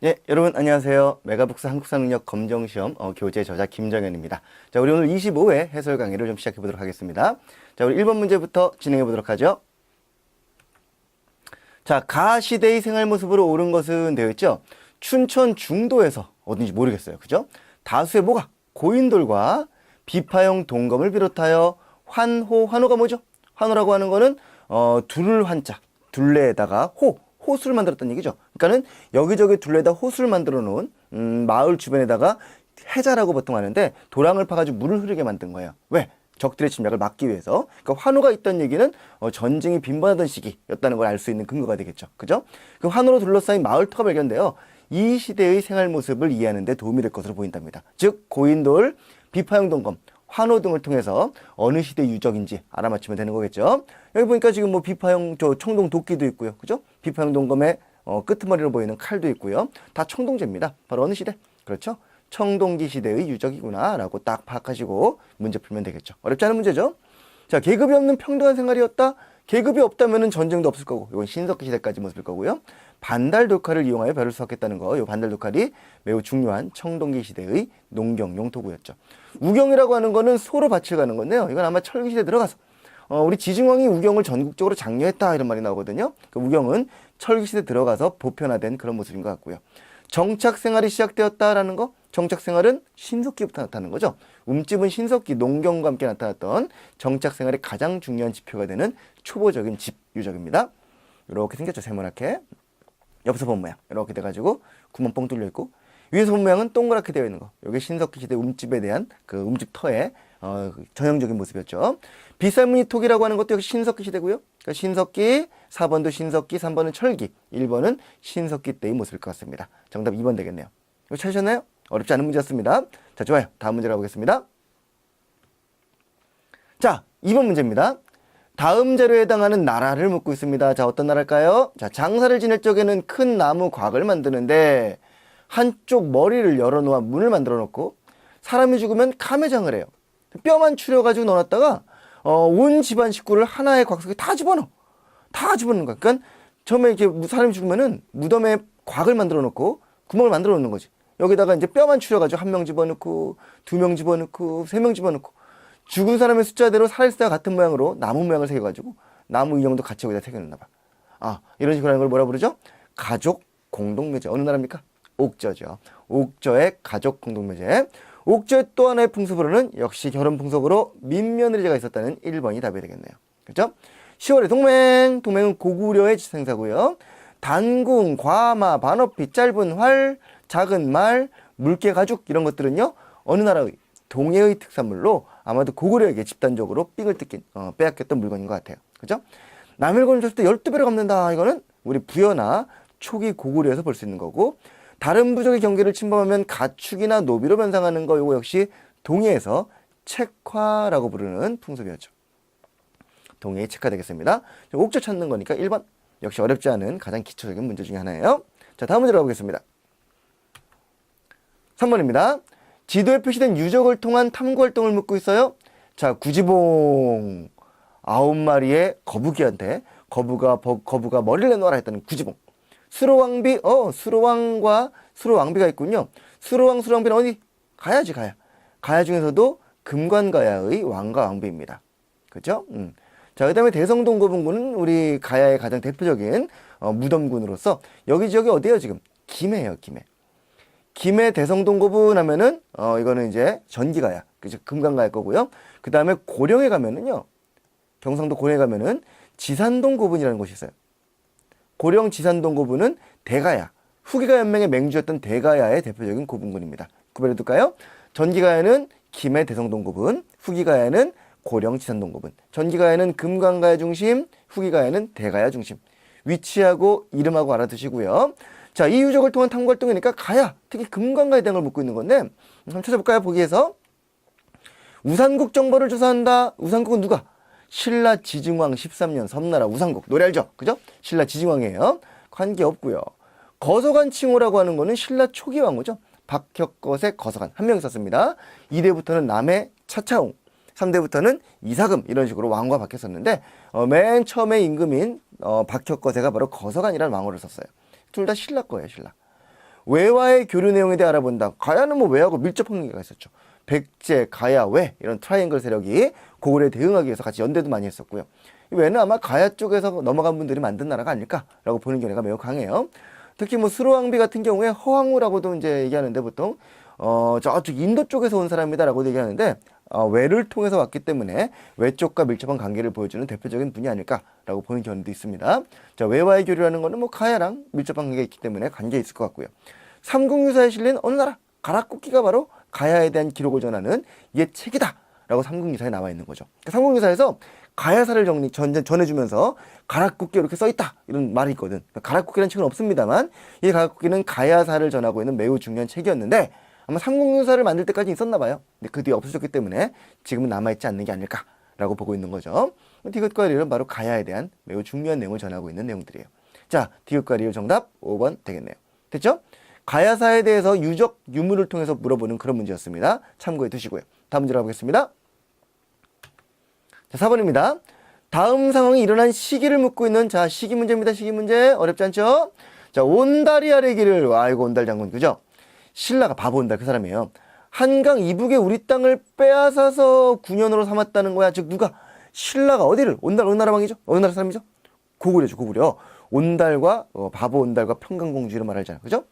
네, 여러분 안녕하세요. 메가북스 한국사능력 검정시험 교재 저자 김정현입니다. 자, 우리 오늘 25회 해설 강의를 좀 시작해 보도록 하겠습니다. 자, 우리 1번 문제부터 진행해 보도록 하죠. 자, 가시대의 생활 모습으로 옳은 것은 되어 있죠. 춘천 중도에서 어딘지 모르겠어요. 그죠? 다수의 뭐가? 고인돌과 비파형 동검을 비롯하여 환호가 뭐죠? 환호라고 하는 거는 둘 한자, 둘레에다가 호수를 만들었다는 얘기죠. 그러니까는 여기저기 둘레에다 호수를 만들어 놓은 마을 주변에다가 해자라고 보통 하는데 도랑을 파가지고 물을 흐르게 만든 거예요. 왜? 적들의 침략을 막기 위해서. 그러니까 환호가 있다는 얘기는 전쟁이 빈번하던 시기였다는 걸 알 수 있는 근거가 되겠죠. 그죠? 그 환호로 둘러싸인 마을터가 발견되어 이 시대의 생활 모습을 이해하는 데 도움이 될 것으로 보인답니다. 즉 고인돌, 비파형 동검, 환호 등을 통해서 어느 시대 유적인지 알아맞히면 되는 거겠죠. 여기 보니까 지금 뭐 비파형 청동 도끼도 있고요. 그죠? 비파형 동검의 끄트머리로 보이는 칼도 있고요. 다 청동제입니다. 바로 어느 시대? 그렇죠? 청동기 시대의 유적이구나 라고 딱 파악하시고 문제 풀면 되겠죠. 어렵지 않은 문제죠. 자, 계급이 없는 평등한 생활이었다. 계급이 없다면 전쟁도 없을 거고 이건 신석기 시대까지 모습일 거고요. 반달 독칼을 이용하여 벼를 수확했다는 거. 이 반달 독칼이 매우 중요한 청동기 시대의 농경 용토구였죠. 우경이라고 하는 거는 소로 밭을 가는 건데요. 이건 아마 철기 시대에 들어가서 우리 지증왕이 우경을 전국적으로 장려했다 이런 말이 나오거든요. 그 우경은 철기 시대에 들어가서 보편화된 그런 모습인 것 같고요. 정착 생활이 시작되었다라는 거. 정착 생활은 신석기부터 나타나는 거죠. 움집은 신석기 농경과 함께 나타났던 정착 생활의 가장 중요한 지표가 되는 초보적인 집 유적입니다. 이렇게 생겼죠. 세모나게. 옆에서 본 모양 이렇게 돼가지고 구멍 뻥 뚫려 있고 위에서 본 모양은 동그랗게 되어 있는 거. 이게 신석기 시대 움집에 대한 그 움집터의 전형적인 모습이었죠. 비살무늬톡이라고 하는 것도 역시 신석기 시대고요. 그러니까 신석기, 4번도 신석기, 3번은 철기, 1번은 신석기 때의 모습일 것 같습니다. 정답 2번 되겠네요. 이거 찾으셨나요? 어렵지 않은 문제였습니다. 자, 좋아요. 다음 문제로 가보겠습니다. 자, 2번 문제입니다. 다음 자료에 해당하는 나라를 묻고 있습니다. 자, 어떤 나라일까요? 자, 장사를 지낼 적에는 큰 나무 곽을 만드는데 한쪽 머리를 열어놓아 문을 만들어 놓고 사람이 죽으면 감회장을 해요. 뼈만 추려가지고 넣어놨다가 온 집안 식구를 하나의 곽 속에 다 집어넣어. 다 집어넣는 거야. 그러니까 처음에 이렇게 사람이 죽으면은 무덤에 곽을 만들어 놓고 구멍을 만들어 놓는 거지. 여기다가 이제 뼈만 추려가지고 1명 집어넣고 2명 집어넣고 3명 집어넣고 죽은 사람의 숫자대로 살아있을 때와 같은 모양으로 나무 모양을 새겨가지고 나무 인형도 같이 여기다 새겨놓나 봐. 아, 이런 식으로 하는 걸 뭐라 부르죠? 가족 공동묘제. 어느 나라입니까? 옥저죠. 옥저의 가족 공동묘제. 옥저의 또 하나의 풍습으로는 역시 결혼 풍속으로 민며느리제가 있었다는 1번이 답이 되겠네요. 그렇죠? 10월의 동맹. 동맹은 고구려의 지생사고요. 단궁, 과마, 반어피, 짧은 활, 작은 말, 물개 가죽 이런 것들은요. 어느 나라의 동해의 특산물로 아마도 고구려에게 집단적으로 삥을 뜯긴 빼앗겼던 물건인 것 같아요. 그죠? 남의 물건을 줬을 때 12배로 갚는다. 이거는 우리 부여나 초기 고구려에서 볼 수 있는 거고 다른 부족의 경계를 침범하면 가축이나 노비로 변상하는 거 이거 역시 동해에서 책화라고 부르는 풍습이었죠. 동해의 책화 되겠습니다. 옥저 찾는 거니까 1번. 역시 어렵지 않은 가장 기초적인 문제 중에 하나예요. 자, 다음 문제로 가보겠습니다. 3번입니다. 지도에 표시된 유적을 통한 탐구활동을 묻고 있어요. 자, 구지봉 9마리의 거북이한테 거부가 머리를 내놓아라 했다는 구지봉. 수로왕비, 수로왕과 수로왕비가 있군요. 수로왕비는 어디? 가야지, 가야. 가야 중에서도 금관가야의 왕과 왕비입니다. 그죠? 자, 그 다음에 대성동고분군은 우리 가야의 가장 대표적인 무덤군으로서 여기 지역이 어디예요, 지금? 김해예요, 김해. 김해 대성동고분 하면은 이거는 이제 전기가야, 그죠? 금강가야 거고요. 그 다음에 고령에 가면은요, 경상도 고령에 가면은 지산동고분이라는 곳이 있어요. 고령 지산동고분은 대가야, 후기가 연맹의 맹주였던 대가야의 대표적인 고분군입니다. 구별해둘까요? 전기가야는 김해 대성동고분, 후기가야는 고령 지산동고분. 전기가야는 금강가야 중심, 후기가야는 대가야 중심. 위치하고 이름하고 알아두시고요. 자, 이 유적을 통한 탐구활동이니까 가야, 특히 금강가에 대한 걸 묻고 있는 건데 한번 찾아볼까요? 보기에서 우산국 정보를 조사한다. 우산국은 누가? 신라 지증왕 13년 섬나라 우산국. 노래 알죠? 그죠? 신라 지증왕이에요. 관계없고요. 거서관 칭호라고 하는 거는 신라 초기 왕후죠. 박혁것의 거서관. 한 명 있었습니다. 2대부터는 남해 차차웅. 3대부터는 이사금 이런 식으로 왕과 바뀌었었는데 맨 처음에 임금인 박혁거세가 바로 거서관이라는 왕호를 썼어요. 둘 다 신라 거예요. 신라. 외와의 교류 내용에 대해 알아본다. 가야는 뭐 외하고 밀접한 관계가 있었죠. 백제, 가야, 외 이런 트라이앵글 세력이 고구려에 대응하기 위해서 같이 연대도 많이 했었고요. 이 외는 아마 가야 쪽에서 넘어간 분들이 만든 나라가 아닐까라고 보는 견해가 매우 강해요. 특히 뭐 수로왕비 같은 경우에 허왕우라고도 이제 얘기하는데 보통 저쪽 인도 쪽에서 온 사람이다라고 얘기하는데 외를 통해서 왔기 때문에 외 쪽과 밀접한 관계를 보여주는 대표적인 분이 아닐까라고 보는 견해도 있습니다. 자, 외와의 교류라는 거는 뭐 가야랑 밀접한 관계가 있기 때문에 관계 있을 것 같고요. 삼국유사에 실린 어느 나라 가락국기가 바로 가야에 대한 기록을 전하는 옛 책이다라고 삼국유사에 나와 있는 거죠. 그러니까 삼국유사에서 가야사를 전해주면서 가락국기 이렇게 써있다 이런 말이 있거든. 그러니까 가락국기라는 책은 없습니다만 이 가락국기는 가야사를 전하고 있는 매우 중요한 책이었는데 아마 삼국유사를 만들 때까지 있었나 봐요. 근데 그 뒤에 없어졌기 때문에 지금은 남아있지 않는 게 아닐까라고 보고 있는 거죠. 디귿과 리을은 바로 가야에 대한 매우 중요한 내용을 전하고 있는 내용들이에요. 자, 디귿과 리을 정답 5번 되겠네요. 됐죠? 가야사에 대해서 유적, 유물을 통해서 물어보는 그런 문제였습니다. 참고해 두시고요. 다음 문제로 가보겠습니다. 자, 4번입니다. 다음 상황이 일어난 시기를 묻고 있는 자, 시기 문제입니다. 시기 문제. 어렵지 않죠? 자, 온달이 아래 길을 아이고 온달 장군 그죠? 신라가 바보 온달 그 사람이에요. 한강 이북에 우리 땅을 빼앗아서 군현으로 삼았다는 거야. 즉 누가 신라가 어디를 온달 어느 나라 왕이죠? 어느 나라 사람이죠? 고구려죠. 고구려. 온달과 바보 온달과 평강공주를 말하잖아요. 그죠?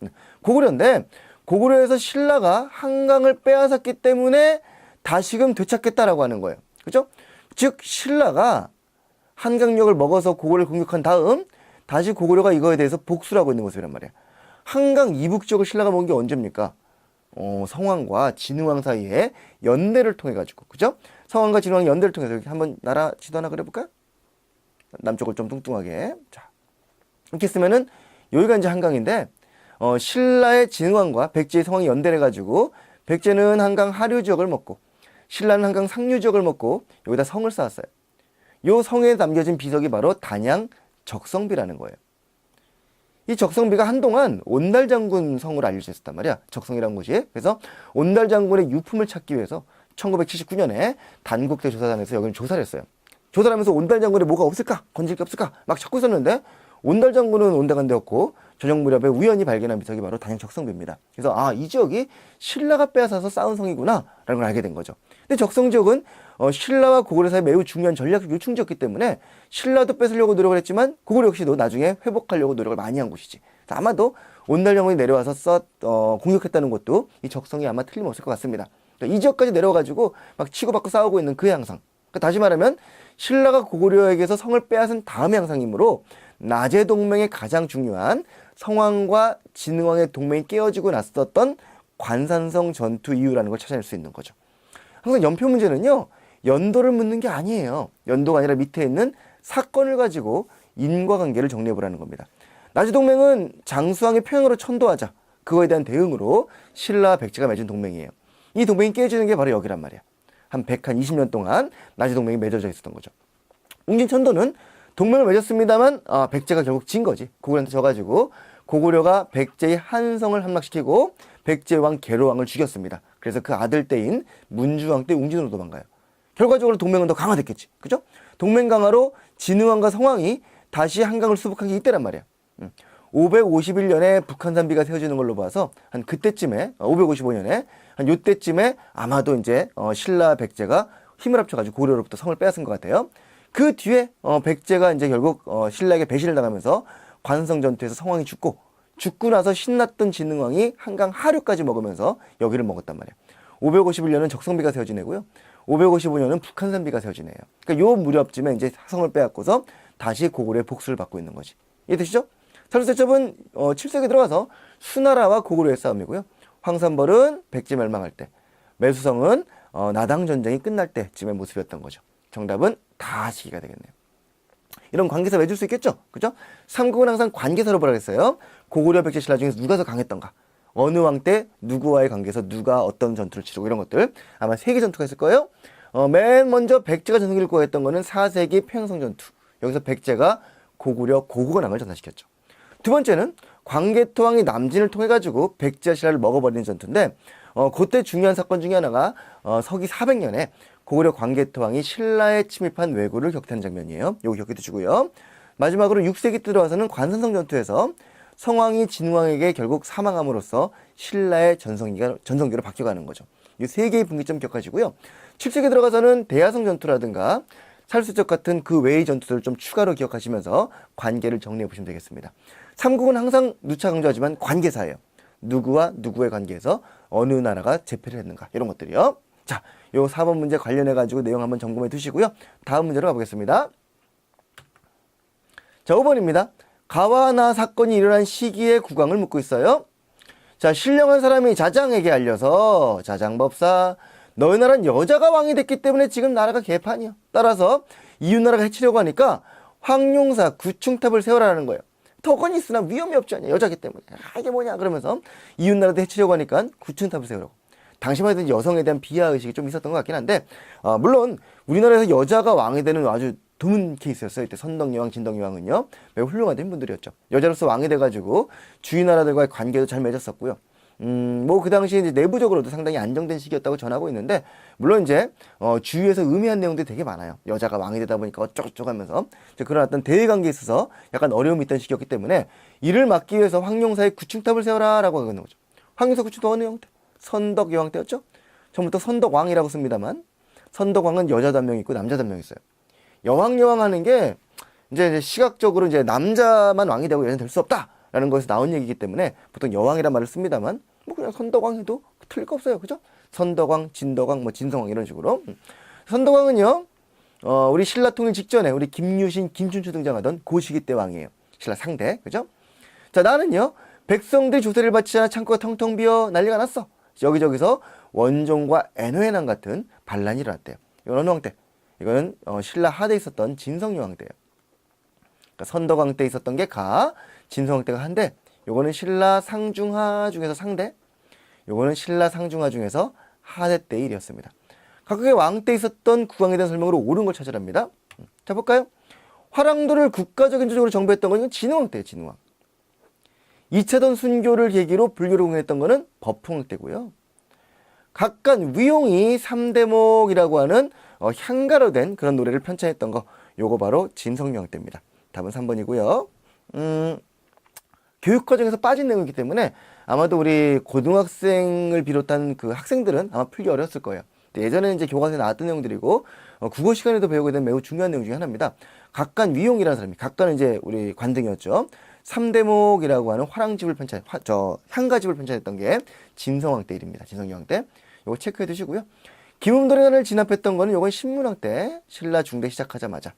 고구려인데 고구려에서 신라가 한강을 빼앗았기 때문에 다시금 되찾겠다라고 하는 거예요. 그죠? 즉 신라가 한강역을 먹어서 고구려를 공격한 다음 다시 고구려가 이거에 대해서 복수를 하고 있는 모습이란 말이야. 한강 이북 지역을 신라가 먹은 게 언제입니까? 성왕과 진흥왕 사이에 연대를 통해 가지고 그죠? 성왕과 진흥왕 연대를 통해서 이렇게 한번 나라 지도 하나 그려볼까요? 남쪽을 좀 뚱뚱하게 자 이렇게 쓰면은 여기가 이제 한강인데 신라의 진흥왕과 백제의 성왕이 연대를 해가지고 백제는 한강 하류 지역을 먹고 신라는 한강 상류 지역을 먹고 여기다 성을 쌓았어요. 이 성에 남겨진 비석이 바로 단양 적성비라는 거예요. 이 적성비가 한동안 온달 장군 성으로 알려져 있었단 말이야. 적성이라는 곳이. 그래서 온달 장군의 유품을 찾기 위해서 1979년에 단국대 조사단에서 여기를 조사를 했어요. 조사를 하면서 온달 장군에 뭐가 없을까? 건질 게 없을까? 막 찾고 있었는데 온달 장군은 온데간데였고 저녁 무렵에 우연히 발견한 비석이 바로 단양 적성비입니다. 그래서 이 지역이 신라가 빼앗아서 쌓은 성이구나 라는 걸 알게 된 거죠. 근데 적성 지역은 신라와 고구려 사이 매우 중요한 전략적 요충지였기 때문에 신라도 뺏으려고 노력을 했지만 고구려 역시도 나중에 회복하려고 노력을 많이 한 곳이지. 아마도 온달 장군이 내려와서 공격했다는 것도 이 적성이 아마 틀림없을 것 같습니다. 그러니까 이 지역까지 내려와가지고 막 치고받고 싸우고 있는 그 양상. 그러니까 다시 말하면 신라가 고구려에게서 성을 빼앗은 다음의 양상이므로 나제 동맹의 가장 중요한 성왕과 진흥왕의 동맹이 깨어지고 났었던 관산성 전투 이유라는 걸 찾아낼 수 있는 거죠. 항상 연표 문제는요. 연도를 묻는 게 아니에요. 연도가 아니라 밑에 있는 사건을 가지고 인과관계를 정리해보라는 겁니다. 나제 동맹은 장수왕의 평양으로 천도하자. 그거에 대한 대응으로 신라와 백제가 맺은 동맹이에요. 이 동맹이 깨지는 게 바로 여기란 말이야. 한 120년 동안 나제 동맹이 맺어져 있었던 거죠. 웅진천도는 동맹을 맺었습니다만 백제가 결국 진 거지. 고구려한테 져가지고 고구려가 백제의 한성을 함락시키고 백제 왕 계로왕을 죽였습니다. 그래서 그 아들 때인 문주왕 때 웅진으로 도망가요. 결과적으로 동맹은 더 강화됐겠지. 그죠? 동맹 강화로 진흥왕과 성왕이 다시 한강을 수복한 게 이때란 말이야. 551년에 북한산비가 세워지는 걸로 봐서 한 그때쯤에 555년에 한 요때쯤에 아마도 이제 신라 백제가 힘을 합쳐가지고 고구려로부터 성을 빼앗은 것 같아요. 그 뒤에 백제가 이제 결국 신라에게 배신을 당하면서 관성 전투에서 성왕이 죽고 나서 신났던 진흥왕이 한강 하류까지 먹으면서 여기를 먹었단 말이야. 551년은 적성비가 세워진 해고요. 555년은 북한산비가 세워진 해예요. 그러니까 요 무렵쯤에 이제 성을 빼앗고서 다시 고구려의 복수를 받고 있는 거지. 이해되시죠? 살루세첩은 7세기 들어가서 수나라와 고구려의 싸움이고요. 황산벌은 백제 멸망할 때, 매수성은 나당 전쟁이 끝날 때쯤의 모습이었던 거죠. 정답은 다 시기가 되겠네요. 이런 관계사 맺을 수 있겠죠? 그죠? 삼국은 항상 관계사로 보라 그랬어요. 고구려, 백제, 신라 중에서 누가 더 강했던가? 어느 왕 때 누구와의 관계에서 누가 어떤 전투를 치르고 이런 것들 아마 세계 전투가 있을 거예요. 맨 먼저 백제가 전성기를 구했던 거는 4세기 평양성 전투. 여기서 백제가 고구려 고구건왕을 전사시켰죠. 두 번째는 광개토왕이 남진을 통해 가지고 백제와 신라를 먹어버리는 전투인데 그때 중요한 사건 중에 하나가 서기 400년에 고구려 광개토왕이 신라에 침입한 왜구를 격퇴한 장면이에요. 요거 기억해 두시고요. 마지막으로 6세기 때 들어와서는 관산성 전투에서 성왕이 진왕에게 결국 사망함으로써 신라의 전성기로 바뀌어가는 거죠. 이 세 개의 분기점 기억하시고요. 7세기 들어가서는 대야성 전투라든가 살수적 같은 그 외의 전투들을 좀 추가로 기억하시면서 관계를 정리해 보시면 되겠습니다. 삼국은 항상 누차 강조하지만 관계사예요. 누구와 누구의 관계에서 어느 나라가 제패를 했는가 이런 것들이요. 자, 요 4번 문제 관련해 가지고 내용 한번 점검해 두시고요. 다음 문제로 가보겠습니다. 자, 5번입니다. 가와나 사건이 일어난 시기의 국왕을 묻고 있어요. 자, 신령한 사람이 자장에게 알려서 자장법사 너희 나라는 여자가 왕이 됐기 때문에 지금 나라가 개판이야. 따라서 이웃나라가 해치려고 하니까 황룡사 구충탑을 세워라는 거예요. 덕은 있으나 위험이 없지 않냐. 여자기 때문에. 아, 이게 뭐냐. 그러면서 이웃나라도 해치려고 하니까 구충탑을 세우라고. 당시만 해도 여성에 대한 비하의식이 좀 있었던 것 같긴 한데 물론 우리나라에서 여자가 왕이 되는 아주 드문 케이스였어요. 이때 선덕여왕, 진덕여왕은요. 매우 훌륭하던 분들이었죠. 여자로서 왕이 돼가지고 주위 나라들과의 관계도 잘 맺었었고요. 뭐 그 당시에 이제 내부적으로도 상당히 안정된 시기였다고 전하고 있는데 물론 이제 주위에서 의미한 내용들이 되게 많아요. 여자가 왕이 되다 보니까 어쩌고저쩌고 하면서 그런 어떤 대외 관계에 있어서 약간 어려움이 있던 시기였기 때문에 이를 막기 위해서 황룡사의 구충탑을 세워라라고 하는 거죠. 황룡사 구충탑 어느 형태? 선덕여왕 때였죠. 처음부터 선덕왕이라고 씁니다만 선덕왕은 여자도 한 명 있고 남자도 한 명 있어요. 여왕 하는 게 이제 시각적으로 이제 남자만 왕이 되고 여자는 될 수 없다라는 거에서 나온 얘기이기 때문에 보통 여왕이란 말을 씁니다만 뭐 그냥 선덕왕 해도 틀릴 거 없어요. 그죠? 선덕왕, 진덕왕, 뭐 진성왕 이런 식으로. 선덕왕은요. 우리 신라 통일 직전에 우리 김유신, 김춘추 등장하던 그 시기 때 왕이에요. 신라 상대. 그죠? 자, 나는요. 백성들이 조세를 받지 않아 창고가 텅텅 비어 난리가 났어. 여기저기서 원종과 애노해난 같은 반란이 일어났대요. 이건 어느 왕 때? 이거는 신라 하대에 있었던 진성여왕 때예요. 그러니까 선덕왕 때 있었던 게 가, 진성왕 때가 한데 요거는 신라 상중하 중에서 상대, 요거는 신라 상중하 중에서 하대 때 일이었습니다. 각각의 왕 때 있었던 국왕에 대한 설명으로 옳은 걸 찾으랍니다. 자, 볼까요? 화랑도를 국가적인 조직으로 정부했던 건 진흥왕 때예요. 진흥왕. 이차전 순교를 계기로 불교를 공연했던 거는 법흥왕 때고요. 각각 위용이 3대목이라고 하는 향가로 된 그런 노래를 편찬했던 거 요거 바로 진성여왕 때입니다. 답은 3번이고요. 교육 과정에서 빠진 내용이기 때문에 아마도 우리 고등학생을 비롯한 그 학생들은 아마 풀기 어려웠을 거예요. 예전에는 이제 교과서에 나왔던 내용들이고 국어 시간에도 배우게 된 매우 중요한 내용 중에 하나입니다. 각간 위용이라는 사람이 각간은 이제 우리 관등이었죠. 3대목이라고 하는 화랑집을 향가집을 편찬했던 게 진성왕 때 일입니다. 진성여왕 때. 요거 체크해 두시고요. 김음도련을 진압했던 거는 요건 신문왕 때 신라 중대 시작하자마자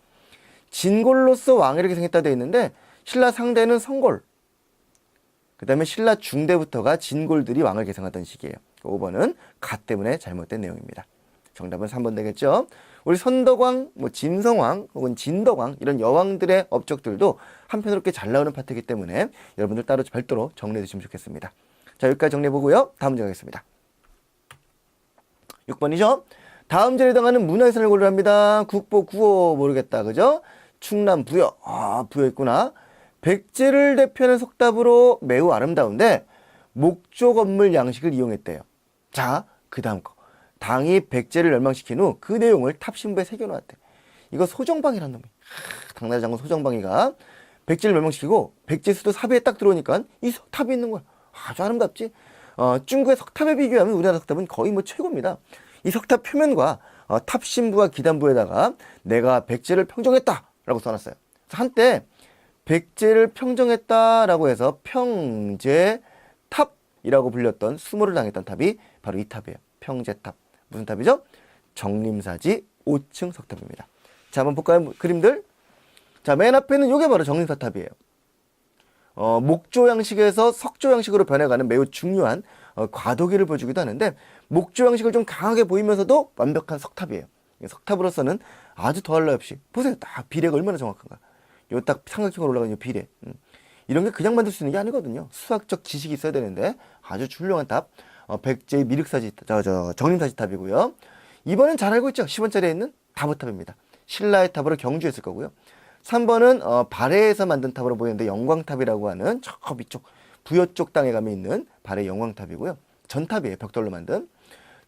진골로서 왕이 이렇게 생겼다 되어 있는데 신라 상대는 성골, 그 다음에 신라 중대부터가 진골들이 왕을 계승하던 시기예요. 5번은 가 때문에 잘못된 내용입니다. 정답은 3번 되겠죠. 우리 선덕왕, 뭐 진성왕 혹은 진덕왕 이런 여왕들의 업적들도 한편으로 잘 나오는 파트이기 때문에 여러분들 따로 별도로 정리해 주시면 좋겠습니다. 자, 여기까지 정리해 보고요. 다음 문제 가겠습니다. 6번이죠. 다음 절에 해당하는 문화유산을 고르랍니다. 국보, 구호 모르겠다. 그죠? 충남, 부여. 부여 있구나. 백제를 대표하는 석탑으로 매우 아름다운데 목조 건물 양식을 이용했대요. 자, 그 다음 거. 당이 백제를 멸망시킨 후 그 내용을 탑 신부에 새겨놓았대. 이거 소정방이라는 놈이. 당나라 장군 소정방이가 백제를 멸망시키고 백제 수도 사비에 딱 들어오니까 이 석탑이 있는 거야. 아주 아름답지. 중국의 석탑에 비교하면 우리나라 석탑은 거의 뭐 최고입니다. 이 석탑 표면과 탑 신부와 기단부에다가 내가 백제를 평정했다라고 써놨어요. 한때 백제를 평정했다라고 해서 평제탑이라고 불렸던 수모를 당했던 탑이 바로 이 탑이에요. 평제탑. 무슨 탑이죠? 정림사지 5층 석탑입니다. 자, 한번 볼까요? 그림들. 자, 맨 앞에는 이게 바로 정림사탑이에요. 목조 양식에서 석조 양식으로 변해가는 매우 중요한 과도기를 보여주기도 하는데 목조 양식을 좀 강하게 보이면서도 완벽한 석탑이에요. 석탑으로서는 아주 더할 나위 없이 보세요. 딱 비례가 얼마나 정확한가. 요 딱 삼각형으로 올라가는 요 비례. 이런 게 그냥 만들 수 있는 게 아니거든요. 수학적 지식이 있어야 되는데 아주 훌륭한 탑. 백제의 미륵사지, 정림사지 탑이고요. 이번엔 잘 알고 있죠. 10원짜리에 있는 다보탑입니다. 신라의 탑으로 경주했을 거고요. 3번은 발해에서 만든 탑으로 보이는데 영광탑이라고 하는 저 위쪽 부여 쪽 땅에 가면 있는 발해 영광탑이고요. 전탑이에요. 벽돌로 만든.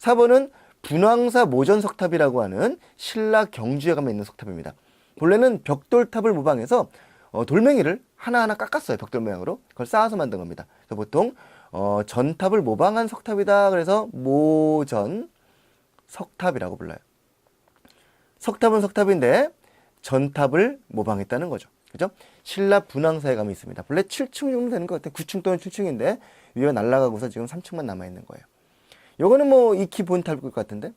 4번은 분황사 모전석탑이라고 하는 신라 경주에 가면 있는 석탑입니다. 본래는 벽돌탑을 모방해서 돌멩이를 하나하나 깎았어요. 벽돌 모양으로. 그걸 쌓아서 만든 겁니다. 그래서 보통 전탑을 모방한 석탑이다. 그래서 모전 석탑이라고 불러요. 석탑은 석탑인데 전탑을 모방했다는 거죠. 그죠? 신라 분황사에 가면 있습니다. 원래 7층 정도 되는 것 같아요. 9층 또는 7층인데 위에 날아가고서 지금 3층만 남아있는 거예요. 요거는 뭐 익히 본 탈 것 같은데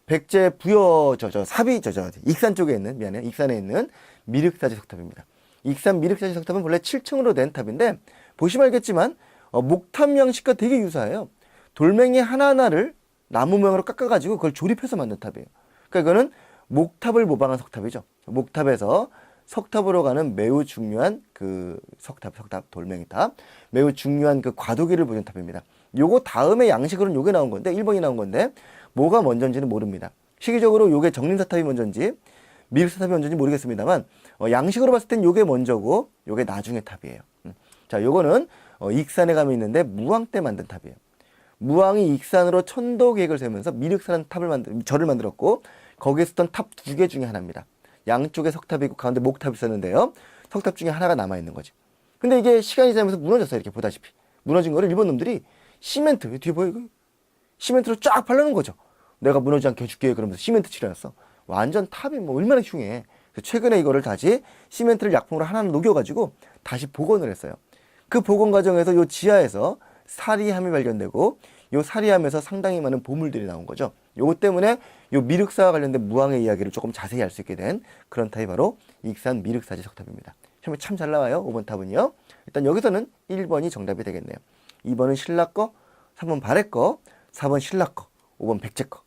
백제 부여 사비 익산 쪽에 있는 미안해요. 익산에 있는 미륵사지 석탑입니다. 익산 미륵사지 석탑은 원래 7층으로 된 탑인데 보시면 알겠지만 목탑 양식과 되게 유사해요. 돌멩이 하나하나를 나무 모양으로 깎아가지고 그걸 조립해서 만든 탑이에요. 그러니까 이거는 목탑을 모방한 석탑이죠. 목탑에서 석탑으로 가는 매우 중요한 그 석탑 돌멩이탑 매우 중요한 그 과도기를 보여준 탑입니다. 요거 다음에 양식으로는 요게 나온 건데 1번이 나온 건데 뭐가 먼저인지는 모릅니다. 시기적으로 요게 정림사탑이 먼저인지 미륵사탑이 먼저인지 모르겠습니다만 양식으로 봤을 땐 요게 먼저고 요게 나중에 탑이에요. 자, 요거는 익산에 가면 있는데 무왕 때 만든 탑이에요. 무왕이 익산으로 천도 계획을 세우면서 미륵사라는 절을 만들었고 거기에 있었던 탑 2개 중에 하나입니다. 양쪽에 석탑이 있고 가운데 목탑이 있었는데요. 석탑 중에 하나가 남아있는 거지. 근데 이게 시간이 지나면서 무너졌어요. 이렇게 보다시피. 무너진 거를 일본 놈들이 시멘트, 뒤에 보여? 시멘트로 쫙 발라놓은 거죠. 내가 무너지지 않게 해줄게. 그러면서 시멘트 칠해놨어. 완전 탑이 뭐 얼마나 흉해. 그래서 최근에 이거를 다시 시멘트를 약품으로 하나 녹여가지고 다시 복원을 했어요. 그 복원 과정에서 요 지하에서 사리함이 발견되고 요 사리함에서 상당히 많은 보물들이 나온 거죠. 요거 때문에 요 미륵사와 관련된 무왕의 이야기를 조금 자세히 알 수 있게 된 그런 탑이 바로 익산 미륵사지 석탑입니다. 시험에 참 잘 나와요. 5번 탑은요. 일단 여기서는 1번이 정답이 되겠네요. 2번은 신라 거, 3번 발해 거, 4번 신라 거, 5번 백제 거.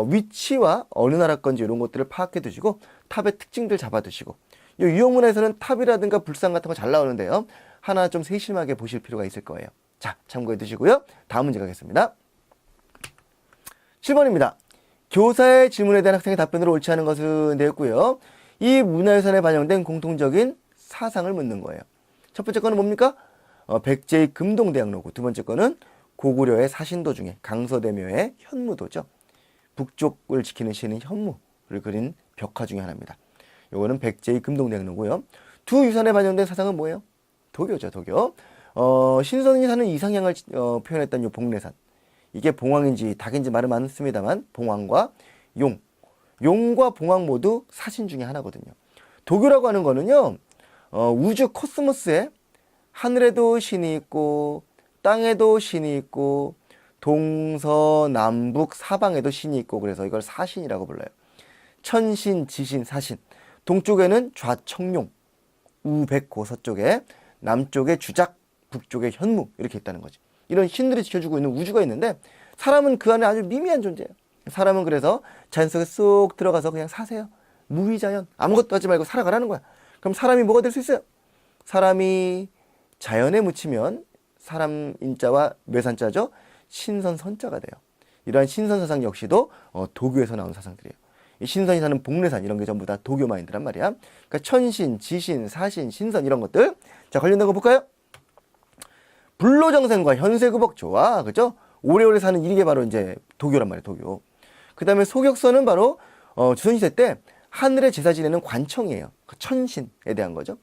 위치와 어느 나라 건지 이런 것들을 파악해 두시고 탑의 특징들 잡아 두시고 이 유형문에서는 탑이라든가 불상 같은 거 잘 나오는데요. 하나 좀 세심하게 보실 필요가 있을 거예요. 자, 참고해 두시고요. 다음 문제 가겠습니다. 7번입니다. 교사의 질문에 대한 학생의 답변으로 옳지 않은 것은 되었고요. 이 문화유산에 반영된 공통적인 사상을 묻는 거예요. 첫 번째 거는 뭡니까? 백제의 금동대학로고, 두 번째 거는 고구려의 사신도 중에 강서대묘의 현무도죠. 북쪽을 지키는 시는 현무를 그린 벽화 중에 하나입니다. 요거는 백제의 금동대학로고요. 두 유산에 반영된 사상은 뭐예요? 도교죠, 도교. 신선이 사는 이상향을 표현했던 요 복례산. 이게 봉황인지 닭인지 말은 많습니다만 봉황과 용. 용과 봉황 모두 사신 중에 하나거든요. 도교라고 하는 거는요. 우주 코스모스에 하늘에도 신이 있고 땅에도 신이 있고 동서남북 사방에도 신이 있고 그래서 이걸 사신이라고 불러요. 천신, 지신, 사신. 동쪽에는 좌청룡, 우백고 서쪽에 남쪽에 주작, 북쪽에 현무 이렇게 있다는 거지. 이런 신들이 지켜주고 있는 우주가 있는데 사람은 그 안에 아주 미미한 존재예요. 사람은 그래서 자연 속에 쏙 들어가서 그냥 사세요. 무위자연. 아무것도 하지 말고 살아가라는 거야. 그럼 사람이 뭐가 될 수 있어요? 사람이 자연에 묻히면 사람 인자와 매산자죠. 신선선자가 돼요. 이러한 신선사상 역시도 도교에서 나온 사상들이에요. 이 신선이 사는 복례산 이런 게 전부 다 도교 마인드란 말이야. 그러니까 천신, 지신, 사신, 신선 이런 것들. 자, 관련된 거 볼까요? 불로정생과 현세구복 좋아. 그죠? 오래오래 사는 이게 바로 이제 도교란 말이에요. 도교. 그 다음에 소격서는 바로 조선시대 때 하늘에 제사 지내는 관청이에요. 그 천신에 대한 거죠.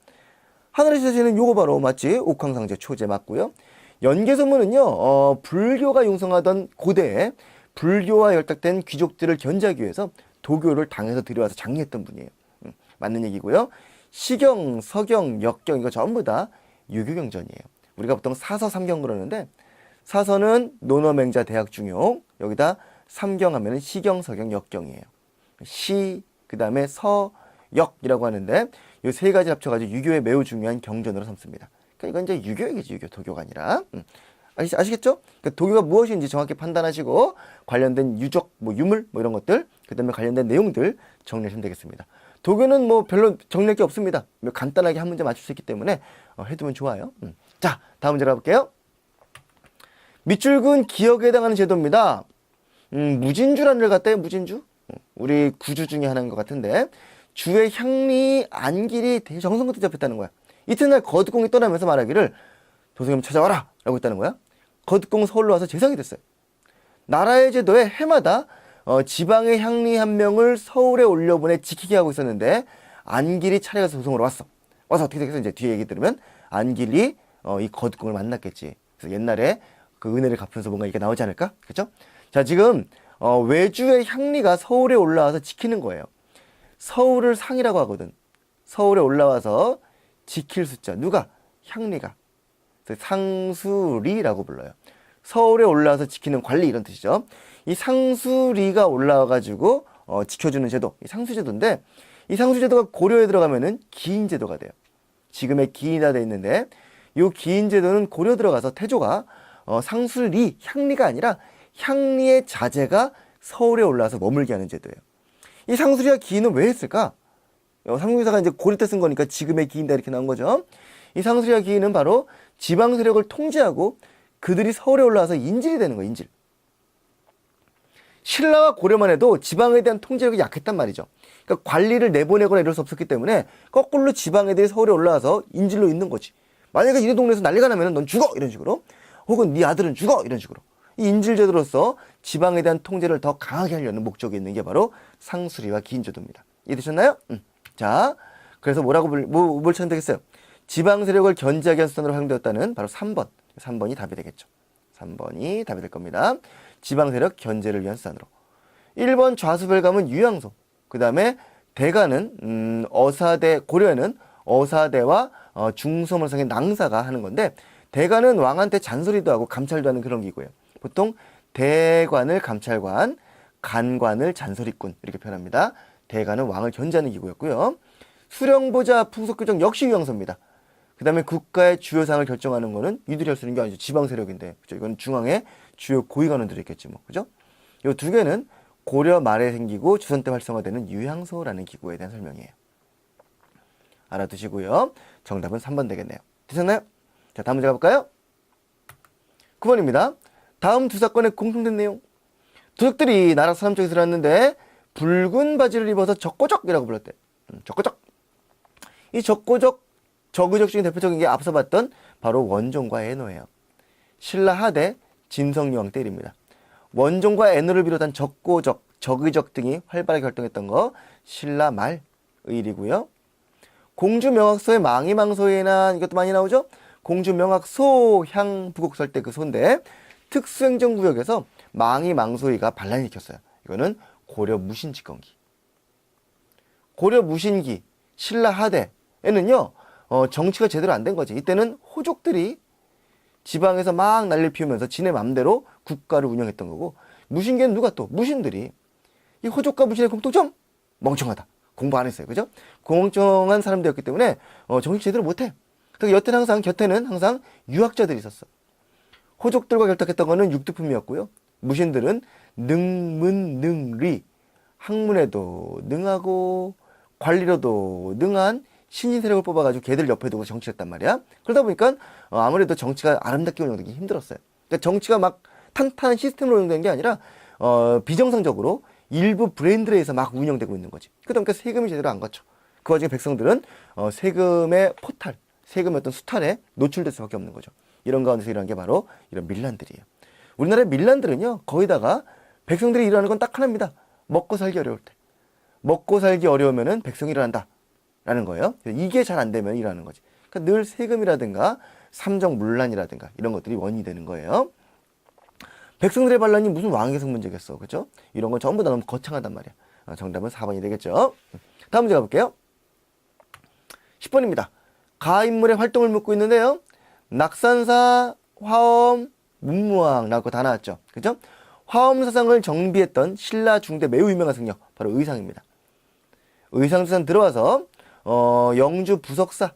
하늘에 제사 지내는 요거 바로 맞지? 옥황상제 초제 맞고요. 연개소문은요. 불교가 융성하던 고대에 불교와 결탁된 귀족들을 견제하기 위해서 도교를 당에서 들여와서 장려했던 분이에요. 맞는 얘기고요. 시경, 서경, 역경 이거 전부 다 유교경전이에요. 우리가 보통 사서, 삼경 그러는데 사서는 논어맹자 대학중용 여기다 삼경하면 시경, 서경, 역경이에요. 시, 그 다음에 서, 역이라고 하는데 이 세 가지 합쳐가지고 유교의 매우 중요한 경전으로 삼습니다. 그러니까 이건 이제 유교 얘기지, 유교, 도교가 아니라. 아시겠죠? 그러니까 도교가 무엇인지 정확히 판단하시고 관련된 유적, 뭐 유물, 뭐 이런 것들, 그 다음에 관련된 내용들 정리하시면 되겠습니다. 도교는 뭐 별로 정리할 게 없습니다. 간단하게 한 문제 맞출 수 있기 때문에 해두면 좋아요. 자, 다음 문제 가볼게요. 밑줄근 기억에 해당하는 제도입니다. 무진주라는 걸 갖다 요 무진주. 우리 구주 중에 하나인 것 같은데 주의 향리 안길이 정성껏 잡혔다는 거야. 이튿날 거두공이 떠나면서 말하기를 도승님 찾아와라 라고 했다는 거야. 거두공 서울로 와서 재상이 됐어요. 나라의 제도에 해마다 지방의 향리 한 명을 서울에 올려보내 지키게 하고 있었는데 안길이 차례가서 도성으로 왔어. 와서 어떻게 됐겠어? 이제 뒤에 얘기 들으면 안길이 이 거두공을 만났겠지. 그래서 옛날에 그 은혜를 갚으면서 뭔가 이게 나오지 않을까? 그죠? 자, 지금 외주의 향리가 서울에 올라와서 지키는 거예요. 서울을 상이라고 하거든. 서울에 올라와서 지킬 숫자. 누가? 향리가. 상수리라고 불러요. 서울에 올라와서 지키는 관리 이런 뜻이죠. 이 상수리가 올라와가지고 지켜주는 제도, 이 상수제도인데 이 상수제도가 고려에 들어가면은 기인제도가 돼요. 지금의 기인이라 돼 있는데 이 기인제도는 고려 들어가서 태조가 상수리, 향리가 아니라 향리의 자제가 서울에 올라와서 머물게 하는 제도예요. 이 상수리와 기인은 왜 했을까? 삼국유사가 이제 고려 때 쓴 거니까 지금의 기인다 이렇게 나온 거죠. 이 상수리와 기인은 바로 지방 세력을 통제하고 그들이 서울에 올라와서 인질이 되는 거예요. 인질. 신라와 고려만 해도 지방에 대한 통제력이 약했단 말이죠. 그러니까 관리를 내보내거나 이럴 수 없었기 때문에 거꾸로 지방 애들이 서울에 올라와서 인질로 있는 거지. 만약에 이네 동네에서 난리가 나면 넌 죽어 이런 식으로, 혹은 네 아들은 죽어 이런 식으로, 이 인질제도로서 지방에 대한 통제를 더 강하게 하려는 목적이 있는 게 바로 상수리와 기인제도입니다. 이해되셨나요? 자, 그래서 뭘 찾으면 되겠어요? 지방 세력을 견제하기 위한 수단으로 활용되었다는 바로 3번. 3번이 답이 되겠죠. 3번이 답이 될 겁니다. 지방 세력 견제를 위한 수단으로. 1번 좌수별감은 유양소. 그 다음에 대가는 어사대, 고려에는 어사대와 중소몰상의 낭사가 하는 건데, 대가는 왕한테 잔소리도 하고 감찰도 하는 그런 기구예요. 보통 대관을 감찰관, 간관을 잔소리꾼 이렇게 표현합니다. 대가는 왕을 견제하는 기구였고요. 수령보좌 풍속규정 역시 유양소입니다. 그 다음에 국가의 주요 사항을 결정하는 거는 이들이 할 수 있는 게 아니죠. 지방 세력인데, 그죠? 이건 중앙에 주요 고위관원들이 있겠지 뭐, 그죠? 이 두 개는 고려 말에 생기고 조선 때 활성화되는 유양소라는 기구에 대한 설명이에요. 알아두시고요. 정답은 3번 되겠네요. 되셨나요? 자, 다음 문제 가볼까요? 9번입니다. 다음 두 사건의 공통된 내용. 도적들이 나라 사람 쪽에서 일어났는데 붉은 바지를 입어서 적고적이라고 불렀대. 적고적. 이 적고적, 적의적 중에 대표적인 게 앞서 봤던 바로 원종과 애노예요. 신라 하대 진성여왕 때입니다. 원종과 애노를 비롯한 적고적, 적의적 등이 활발하게 활동했던 거 신라 말 의일이고요. 공주명학소의 망이망소에나 이것도 많이 나오죠. 공주명학소 향부곡설 때 그 소인데 특수행정구역에서 망이망소이가 반란을 일으켰어요. 이거는 고려 무신집권기. 고려 무신기 신라 하대에는요 정치가 제대로 안 된 거지. 이때는 호족들이 지방에서 막 난리를 피우면서 지네 맘대로 국가를 운영했던 거고, 무신기는 누가 또? 무신들이. 이 호족과 무신의 공통점? 멍청하다. 공부 안 했어요. 그죠? 멍청한 사람들이었기 때문에 정치 제대로 못해. 그래서 곁에는 항상 유학자들이 있었어. 호족들과 결탁했던 거는 육두품이었고요. 무신들은 능문능리, 학문에도 능하고 관리로도 능한 신인 세력을 뽑아가지고 걔들 옆에 두고 정치를 했단 말이야. 그러다 보니까 아무래도 정치가 아름답게 운영되기 힘들었어요. 그러니까 정치가 막 탄탄한 시스템으로 운영되는 게 아니라 비정상적으로 일부 브랜드에 의해서 막 운영되고 있는 거지. 그러다 보니까 세금이 제대로 안 걷죠. 그 와중에 백성들은 세금의 포탈, 세금의 어떤 수탈에 노출될 수밖에 없는 거죠. 이런 가운데서 일어난 게 바로 이런 밀란들이에요. 우리나라의 밀란들은요, 거기다가 백성들이 일어나는 건 딱 하나입니다. 먹고 살기 어려울 때. 먹고 살기 어려우면은 백성이 일어난다. 라는 거예요. 이게 잘 안 되면 일어나는 거지. 그러니까 늘 세금이라든가 삼정문란이라든가 이런 것들이 원인이 되는 거예요. 백성들의 반란이 무슨 왕계성 문제겠어. 그죠? 이런 건 전부 다 너무 거창하단 말이야. 정답은 4번이 되겠죠. 다음 문제 가볼게요. 10번입니다. 가인물의 활동을 묻고 있는데요. 낙산사, 화엄, 문무왕 라고 다 나왔죠. 그죠? 화엄 사상을 정비했던 신라 중대 매우 유명한 승려, 바로 의상입니다. 의상수산 들어와서 영주 부석사,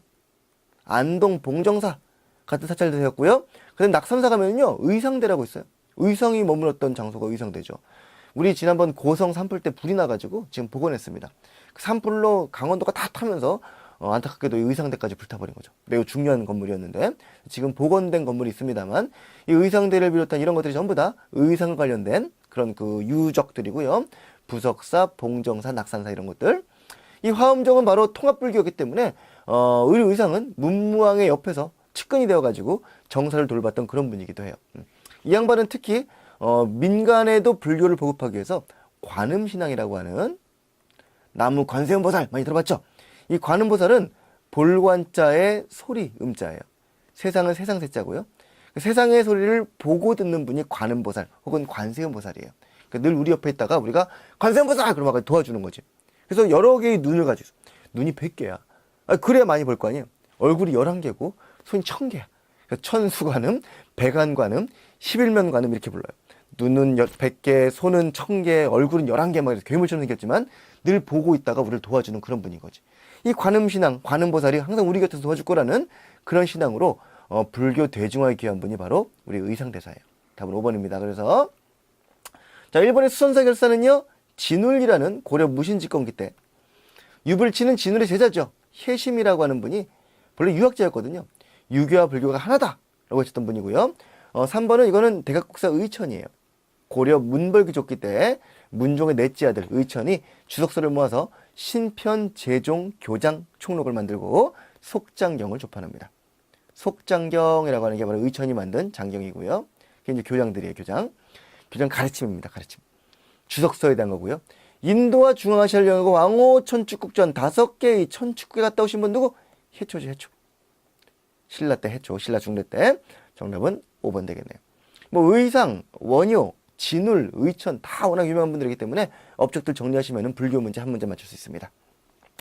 안동 봉정사 같은 사찰도 되었고요. 그다음 낙산사 가면요 의상대라고 있어요. 의상이 머물렀던 장소가 의상대죠. 우리 지난번 고성 산불 때 불이 나가지고 지금 복원했습니다. 그 산불로 강원도가 다 타면서 안타깝게도 의상대까지 불타버린 거죠. 매우 중요한 건물이었는데 지금 복원된 건물이 있습니다만 이 의상대를 비롯한 이런 것들이 전부 다 의상 관련된 그런 그 유적들이고요. 부석사, 봉정사, 낙산사 이런 것들. 이 화엄정은 바로 통합불교였기 때문에 의상은 문무왕의 옆에서 측근이 되어가지고 정사를 돌봤던 그런 분이기도 해요. 이 양반은 특히 민간에도 불교를 보급하기 위해서 관음신앙이라고 하는 나무 관세음보살 많이 들어봤죠? 이 관음보살은 볼관자의 소리 음자예요. 세상은 세상 세자고요. 세상의 소리를 보고 듣는 분이 관음보살 혹은 관세음보살이에요. 그러니까 늘 우리 옆에 있다가 우리가 관세음보살 그러면 막 도와주는 거지. 그래서 여러 개의 눈을 가지고 있어. 눈이 100개야. 그래야 많이 볼 거 아니에요. 얼굴이 11개고 손이 1000개야. 그러니까 천수관음, 백안관음, 11면관음 이렇게 불러요. 눈은 100개, 손은 1000개, 얼굴은 11개 막 괴물처럼 생겼지만 늘 보고 있다가 우리를 도와주는 그런 분인 거지. 이 관음신앙, 관음보살이 항상 우리 곁에서 도와줄 거라는 그런 신앙으로 불교 대중화에 귀한 분이 바로 우리 의상대사예요. 답은 5번입니다. 그래서 자, 1번의 수선사 결사는요, 진울이라는 고려 무신집권기 때 윷을 치는 진울의 제자죠. 혜심이라고 하는 분이 본래 유학자였거든요. 유교와 불교가 하나다라고 했던 분이고요. 3번은 이거는 대각국사 의천이에요. 고려 문벌귀족기 때 문종의 넷째 아들 의천이 주석서를 모아서 신편, 제종, 교장, 총록을 만들고 속장경을 조판합니다. 속장경이라고 하는 게 바로 의천이 만든 장경이고요. 그게 이제 교장들이에요, 교장. 교장 가르침입니다, 가르침. 주석서에 대한 거고요. 인도와 중앙아시아를 여행하고 왕호 천축국전 5개의 천축국에 갔다 오신 분 누구? 해초지, 해초. 신라 때 해초, 신라 중래 때. 정답은 5번 되겠네요. 뭐 의상, 원효, 진울, 의천 다 워낙 유명한 분들이기 때문에 업적들 정리하시면 불교 문제 한 문제 맞출 수 있습니다.